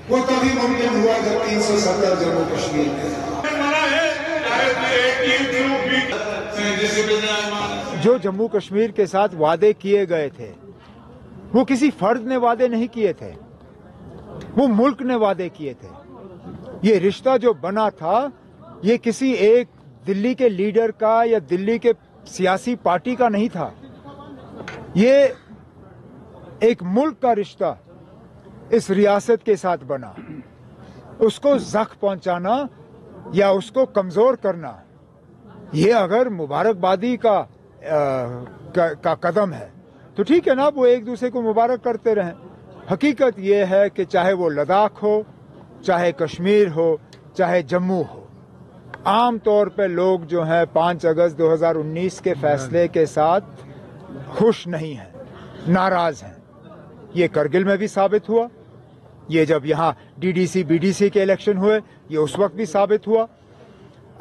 وہ تبھی ممکن ہوا جب 370 جموں کشمیر میں جو جموں کشمیر کے ساتھ وعدے کیے گئے تھے وہ کسی فرد نے وعدے نہیں کیے تھے، وہ ملک نے وعدے کیے تھے۔ یہ رشتہ جو بنا تھا یہ کسی ایک دلی کے لیڈر کا یا دلی کے سیاسی پارٹی کا نہیں تھا، یہ ایک ملک کا رشتہ اس ریاست کے ساتھ بنا۔ اس کو زخم پہنچانا یا اس کو کمزور کرنا یہ اگر مبارکبادی کا قدم ہے تو ٹھیک ہے نا، وہ ایک دوسرے کو مبارک کرتے رہیں۔ حقیقت یہ ہے کہ چاہے وہ لداخ ہو، چاہے کشمیر ہو، چاہے جموں ہو، عام طور پہ لوگ جو ہیں 5 اگست 2019 کے فیصلے کے ساتھ خوش نہیں ہیں، ناراض ہیں۔ یہ کرگل میں بھی ثابت ہوا، یہ جب یہاں D D C B D C کے الیکشن ہوئے یہ اس وقت بھی ثابت ہوا۔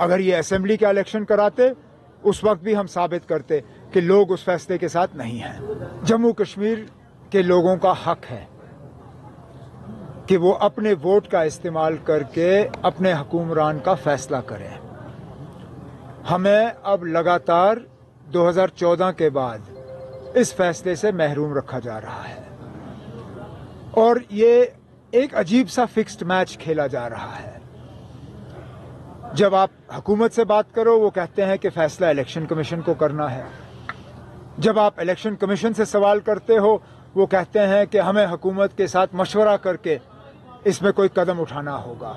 اگر یہ اسمبلی کا الیکشن کراتے اس وقت بھی ہم ثابت کرتے کہ لوگ اس فیصلے کے ساتھ نہیں ہیں۔ جموں کشمیر کے لوگوں کا حق ہے کہ وہ اپنے ووٹ کا استعمال کر کے اپنے حکمران کا فیصلہ کریں۔ ہمیں اب لگاتار 2014 کے بعد اس فیصلے سے محروم رکھا جا رہا ہے اور یہ ایک عجیب سا فکسڈ میچ کھیلا جا رہا ہے۔ جب آپ حکومت سے بات کرو وہ کہتے ہیں کہ فیصلہ الیکشن کمیشن کو کرنا ہے، جب آپ الیکشن کمیشن سے سوال کرتے ہو وہ کہتے ہیں کہ ہمیں حکومت کے ساتھ مشورہ کر کے اس میں کوئی قدم اٹھانا ہوگا۔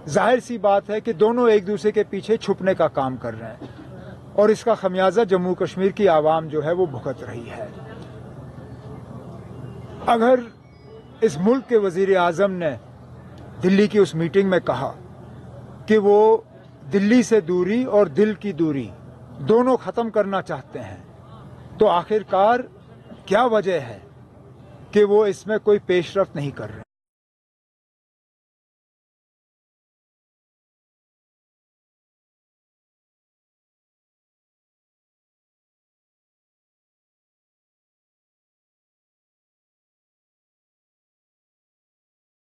ظاہر سی بات ہے کہ دونوں ایک دوسرے کے پیچھے چھپنے کا کام کر رہے ہیں اور اس کا خمیازہ جموں کشمیر کی عوام جو ہے وہ بھگت رہی ہے۔ اگر اس ملک کے وزیر اعظم نے دلی کی اس میٹنگ میں کہا کہ وہ دلی سے دوری اور دل کی دوری دونوں ختم کرنا چاہتے ہیں تو آخرکار کیا وجہ ہے کہ وہ اس میں کوئی پیش رفت نہیں کر رہے؟